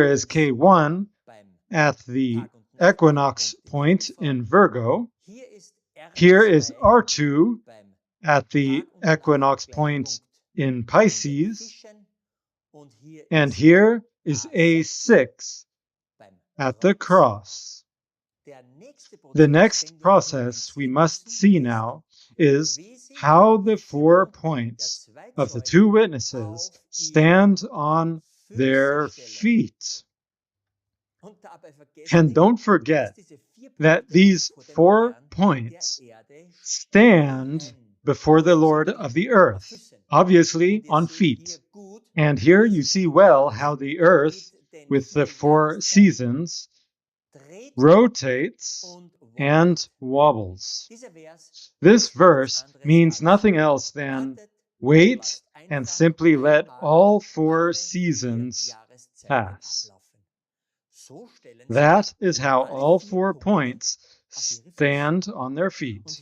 is K1 at the equinox point in Virgo. Here is R2 at the equinox point in Pisces. And here is A6 at the cross. The next process we must see now is how the 4 points of the two witnesses stand on their feet. And don't forget that these 4 points stand before the Lord of the earth, obviously on feet. And here you see well how the earth, with the 4 seasons, rotates and wobbles. This verse means nothing else than wait and simply let all 4 seasons pass. That is how all 4 points stand on their feet.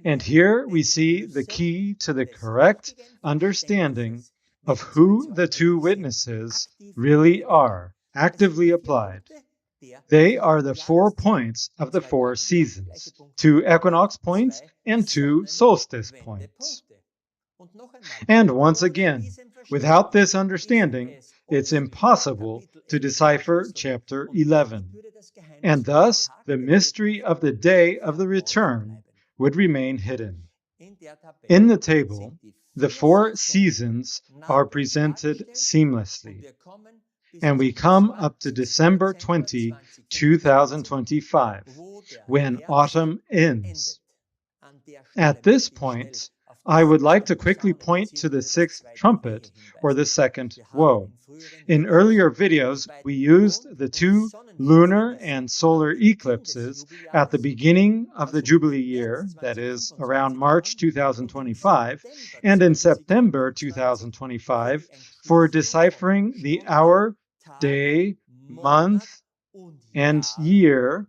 And here we see the key to the correct understanding of who the two witnesses really are, actively applied. They are the 4 points of the 4 seasons, 2 equinox points and 2 solstice points. And once again, without this understanding, it's impossible to decipher chapter 11. And thus, the mystery of the day of the return would remain hidden. In the table, the 4 seasons are presented seamlessly. And we come up to December 20, 2025, when autumn ends. At this point, I would like to quickly point to the 6th trumpet, or the 2nd woe. In earlier videos, we used the 2 lunar and solar eclipses at the beginning of the Jubilee year, that is, around March 2025, and in September 2025, for deciphering the hour, day, month, and year,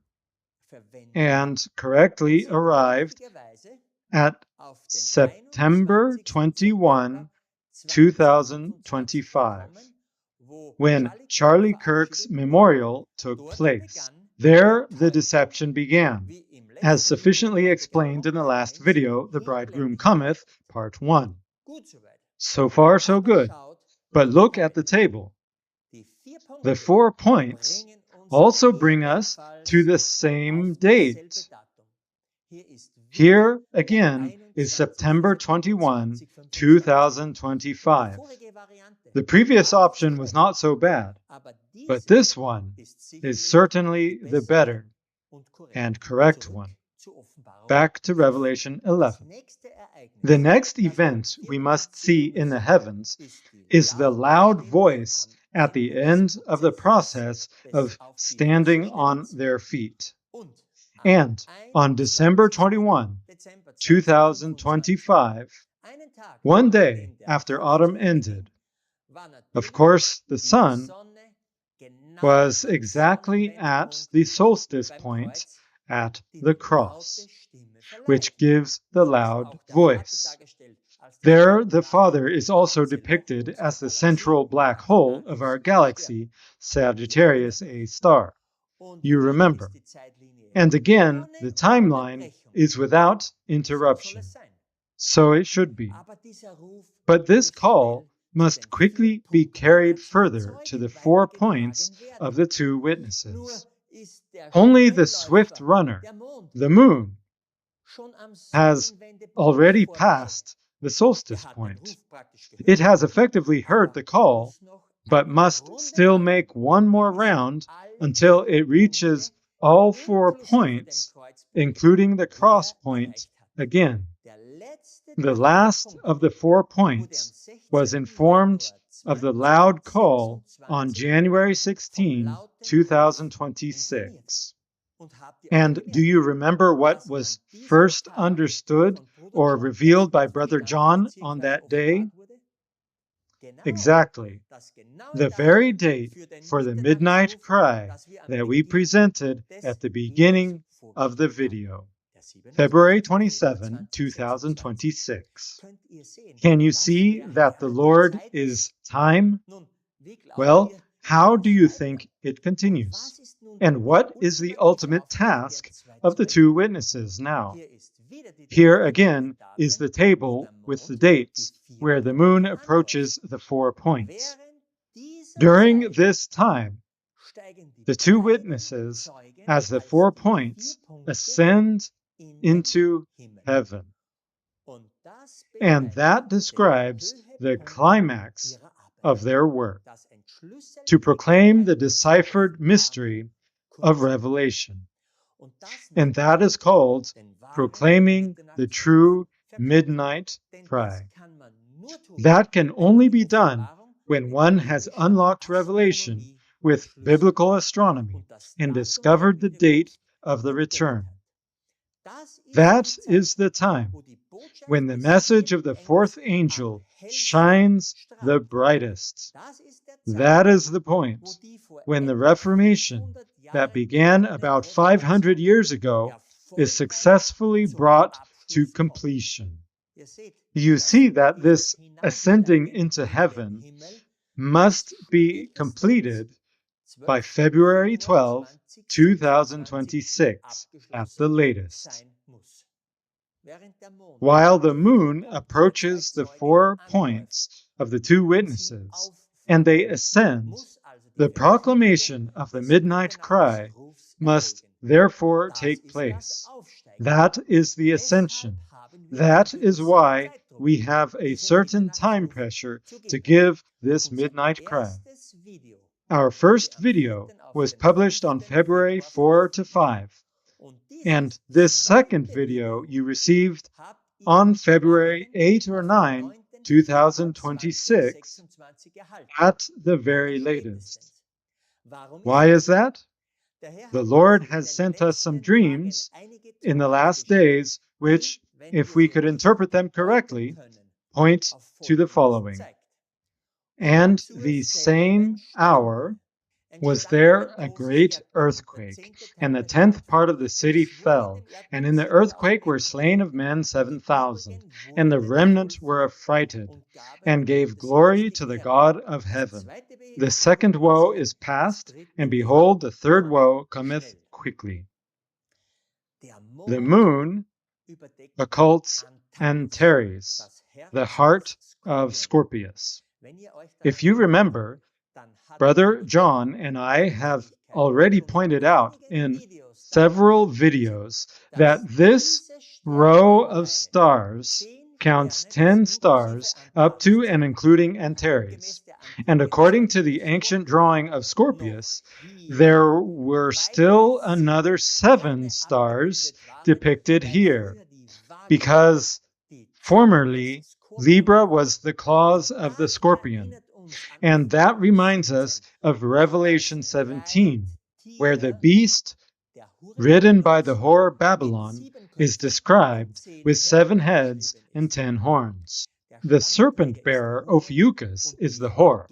and correctly arrived at September 21, 2025, when Charlie Kirk's memorial took place. There, the deception began, as sufficiently explained in the last video, The Bridegroom Cometh, Part 1. So far, so good. But look at the table. The 4 points also bring us to the same date. Here, again, is September 21, 2025. The previous option was not so bad, but this one is certainly the better and correct one. Back to Revelation 11. The next event we must see in the heavens is the loud voice at the end of the process of standing on their feet. And on December 21, 2025, one day after autumn ended, of course, the sun was exactly at the solstice point at the cross, which gives the loud voice. There, the Father is also depicted as the central black hole of our galaxy, Sagittarius A star. You remember. And again, the timeline is without interruption. So it should be. But this call must quickly be carried further to the 4 points of the two witnesses. Only the swift runner, the moon, has already passed the solstice point. It has effectively heard the call, but must still make one more round until it reaches all 4 points, including the cross point again. The last of the 4 points was informed of the loud call on January 16, 2026. And do you remember what was first understood or revealed by Brother John on that day? Exactly. The very date for the midnight cry that we presented at the beginning of the video. February 27, 2026. Can you see that the Lord is time? Well, How do you think it continues? And what is the ultimate task of the two witnesses now? Here again is the table with the dates, where the moon approaches the 4 points. During this time, the two witnesses, as the 4 points, ascend into heaven. And that describes the climax of their work, to proclaim the deciphered mystery of Revelation. And that is called proclaiming the true midnight cry. That can only be done when one has unlocked Revelation with biblical astronomy and discovered the date of the return. That is the time when the message of the fourth angel shines the brightest. That is the point when the Reformation that began about 500 years ago is successfully brought to completion. You see that this ascending into heaven must be completed by February 12, 2026 at the latest. While the moon approaches the 4 points of the two witnesses and they ascend, the proclamation of the midnight cry must therefore take place. That is the ascension. That is why we have a certain time pressure to give this midnight cry. Our first video was published on February 4 to 5, and this second video you received on February 8 or 9, 2026, at the very latest. Why is that? The Lord has sent us some dreams in the last days which, if we could interpret them correctly, point to the following. And the same hour was there a great earthquake, and the 10th part of the city fell, and in the earthquake were slain of men 7,000, and the remnant were affrighted, and gave glory to the God of heaven. The second woe is past, and behold, the third woe cometh quickly. The moon occults Antares, the heart of Scorpius. If you remember, Brother John and I have already pointed out in several videos that this row of stars counts 10 stars up to and including Antares. And according to the ancient drawing of Scorpius, there were still another 7 stars depicted here, because formerly Libra was the claws of the scorpion. And that reminds us of Revelation 17, where the beast, ridden by the whore Babylon, is described with 7 heads and 10 horns. The serpent-bearer Ophiuchus is the whore,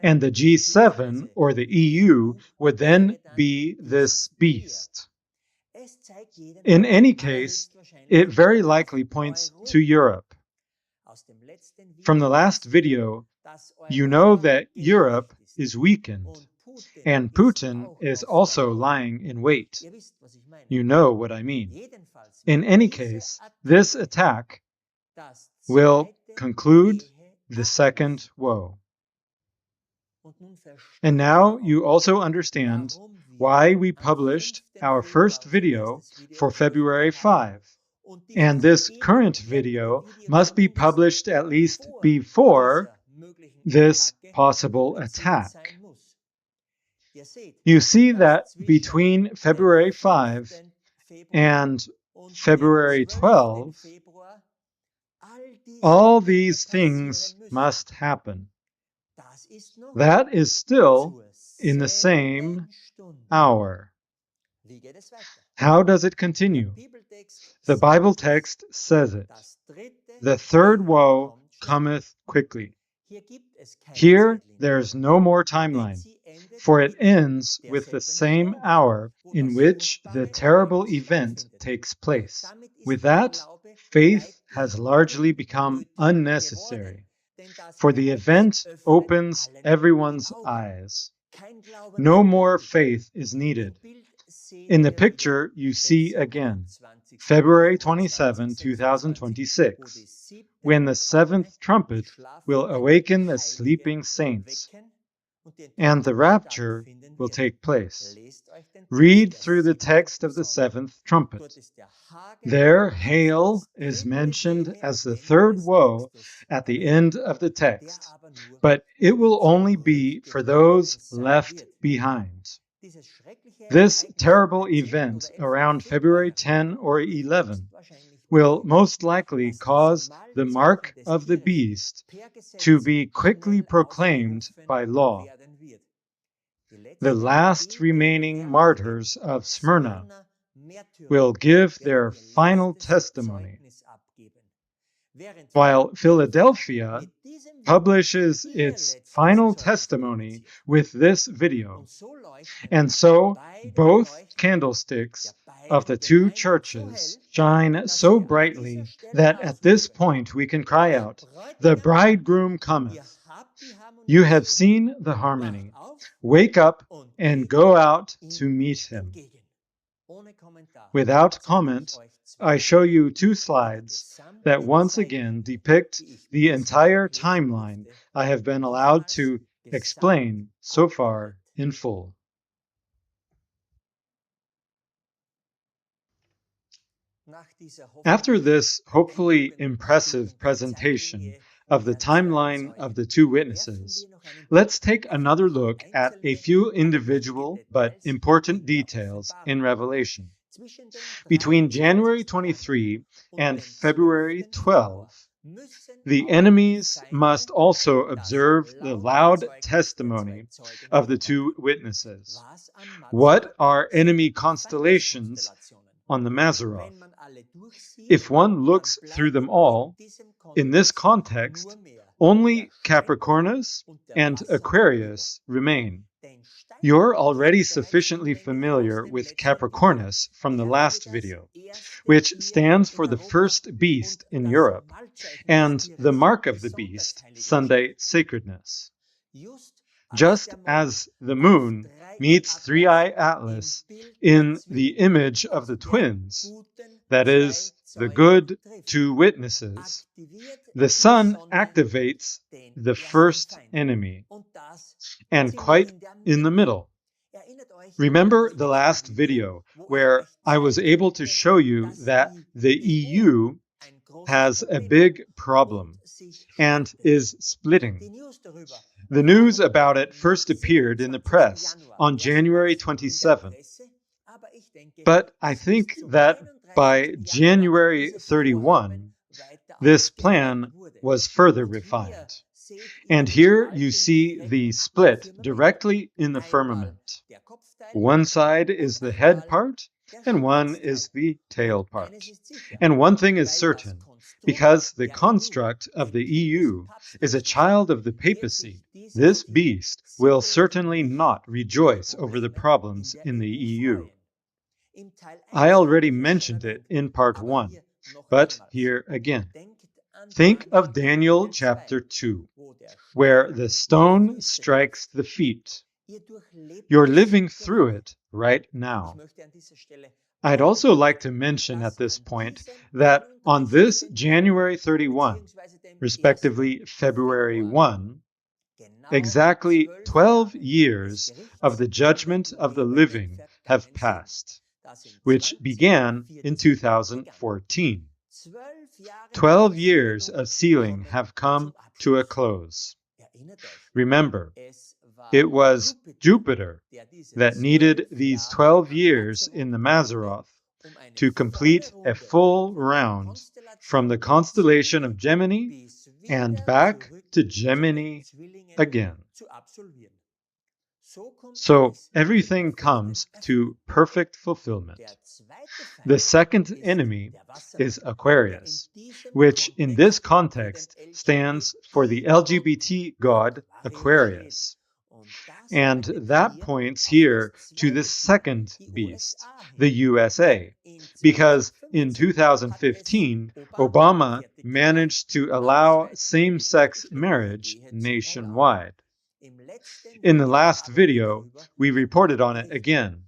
and the G7, or the EU, would then be this beast. In any case, it very likely points to Europe. From the last video, you know that Europe is weakened, and Putin is also lying in wait. You know what I mean. In any case, this attack will conclude the second woe. And now you also understand why we published our first video for February 5. And this current video must be published at least before this possible attack. You see that between February 5 and February 12, all these things must happen. That is still in the same hour. How does it continue? The Bible text says it. The third woe cometh quickly. Here, there's no more timeline, for it ends with the same hour in which the terrible event takes place. With that, faith has largely become unnecessary, for the event opens everyone's eyes. No more faith is needed. In the picture, you see again February 27, 2026, when the seventh trumpet will awaken the sleeping saints, and the rapture will take place. Read through the text of the seventh trumpet. There, hail is mentioned as the third woe at the end of the text, but it will only be for those left behind. This terrible event around February 10 or 11 will most likely cause the mark of the beast to be quickly proclaimed by law. The last remaining martyrs of Smyrna will give their final testimony, while Philadelphia publishes its final testimony with this video. And so both candlesticks of the two churches shine so brightly that at this point we can cry out, "The bridegroom cometh." You have seen the harmony. Wake up and go out to meet him. Without comment, I show you two slides that once again depict the entire timeline I have been allowed to explain so far in full. After this hopefully impressive presentation of the timeline of the two witnesses, let's take another look at a few individual but important details in Revelation. Between January 23 and February 12, the enemies must also observe the loud testimony of the two witnesses. What are enemy constellations on the Mazzaroth? If one looks through them all, in this context, only Capricornus and Aquarius remain. You're already sufficiently familiar with Capricornus from the last video, which stands for the first beast in Europe, and the mark of the beast, Sunday sacredness. Just as the moon meets Three-Eye Atlas in the image of the twins, that is, the good two witnesses, the sun activates the first enemy, and quite in the middle. Remember the last video where I was able to show you that the EU has a big problem and is splitting. The news about it first appeared in the press on January 27. But I think that by January 31, this plan was further refined. And here you see the split directly in the firmament. One side is the head part, and one is the tail part. And one thing is certain, because the construct of the EU is a child of the papacy, this beast will certainly not rejoice over the problems in the EU. I already mentioned it in part 1, but here again. Think of Daniel chapter 2, where the stone strikes the feet. You're living through it right now. I'd also like to mention at this point that on this January 31, respectively February 1, exactly 12 years of the judgment of the living have passed, which began in 2014. 12 years of sealing have come to a close. Remember, it was Jupiter that needed these 12 years in the Mazzaroth to complete a full round from the constellation of Gemini and back to Gemini again. So everything comes to perfect fulfillment. The second enemy is Aquarius, which in this context stands for the LGBT god Aquarius. And that points here to the second beast, the USA, because in 2015, Obama managed to allow same-sex marriage nationwide. In the last video, we reported on it again.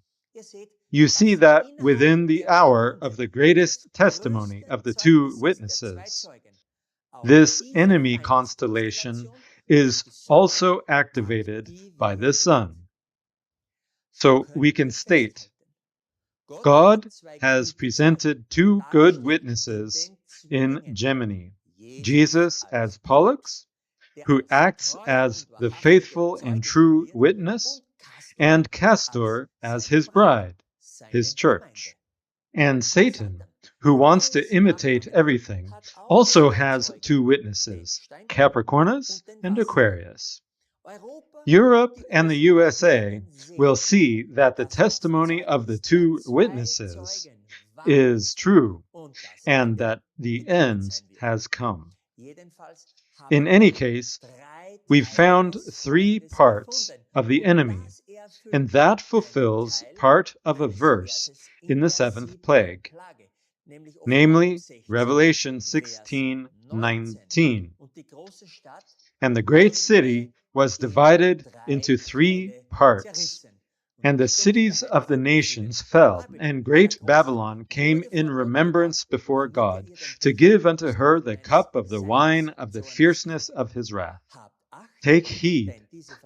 You see that within the hour of the greatest testimony of the two witnesses, this enemy constellation is also activated by the sun. So we can state, God has presented two good witnesses in Gemini, Jesus as Pollux, who acts as the faithful and true witness, and Castor as his bride, his church. And Satan, who wants to imitate everything, also has two witnesses, Capricornus and Aquarius. Europe and the USA will see that the testimony of the two witnesses is true and that the end has come. In any case, we've found three parts of the enemy, and that fulfills part of a verse in the seventh plague, namely Revelation 16:19. And the great city was divided into three parts, and the cities of the nations fell, and great Babylon came in remembrance before God, to give unto her the cup of the wine of the fierceness of his wrath. Take heed,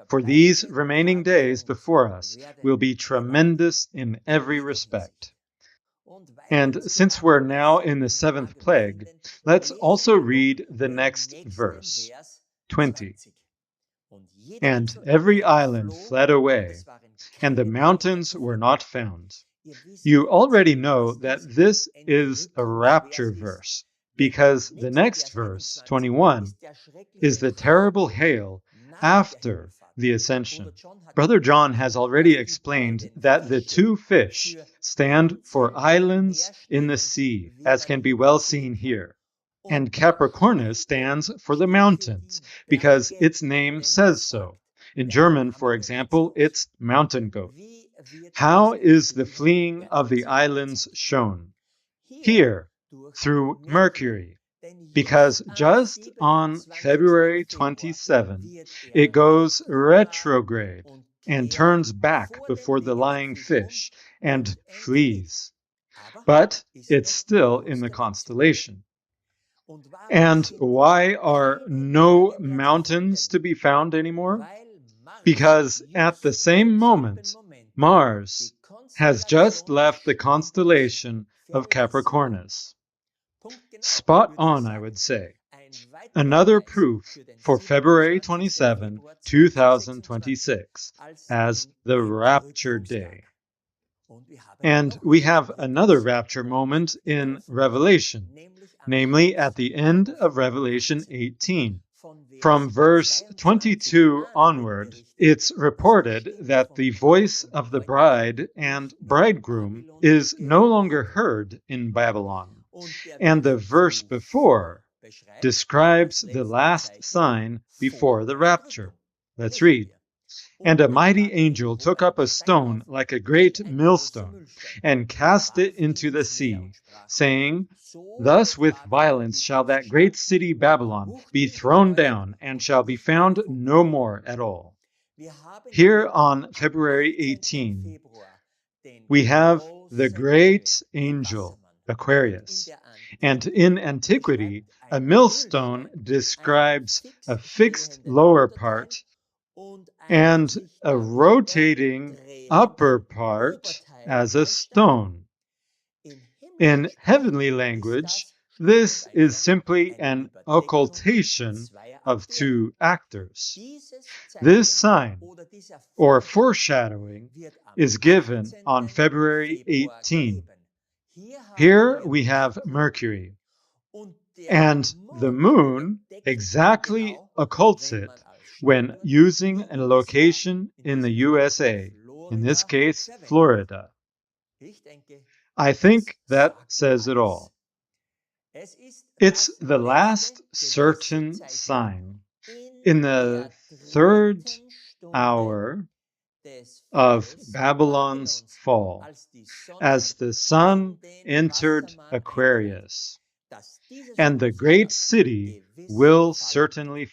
for these remaining days before us will be tremendous in every respect. And since we're now in the seventh plague, let's also read the next verse, 20. And every island fled away, and the mountains were not found. You already know that this is a rapture verse, because the next verse, 21, is the terrible hail after the ascension. Brother John has already explained that the two fish stand for islands in the sea, as can be well seen here. And Capricornus stands for the mountains, because its name says so. In German, for example, it's mountain goat. How is the fleeing of the islands shown? Here, through Mercury, because just on February 27, it goes retrograde and turns back before the lying fish and flees. But it's still in the constellation. And why are no mountains to be found anymore? Because at the same moment, Mars has just left the constellation of Capricornus. Spot on, I would say. Another proof for February 27, 2026, as the rapture day. And we have another rapture moment in Revelation, namely at the end of Revelation 18. From verse 22 onward, it's reported that the voice of the bride and bridegroom is no longer heard in Babylon, and the verse before describes the last sign before the rapture. Let's read. And a mighty angel took up a stone like a great millstone, and cast it into the sea, saying, Thus with violence shall that great city Babylon be thrown down, and shall be found no more at all. Here on February 18, we have the great angel, Aquarius. And in antiquity, a millstone describes a fixed lower part and a rotating upper part as a stone. In heavenly language, this is simply an occultation of two actors. This sign, or foreshadowing, is given on February 18. Here we have Mercury, and the moon exactly occults it when using a location in the USA, in this case, Florida. I think that says it all. It's the last certain sign in the third hour of Babylon's fall, as the sun entered Aquarius, and the great city will certainly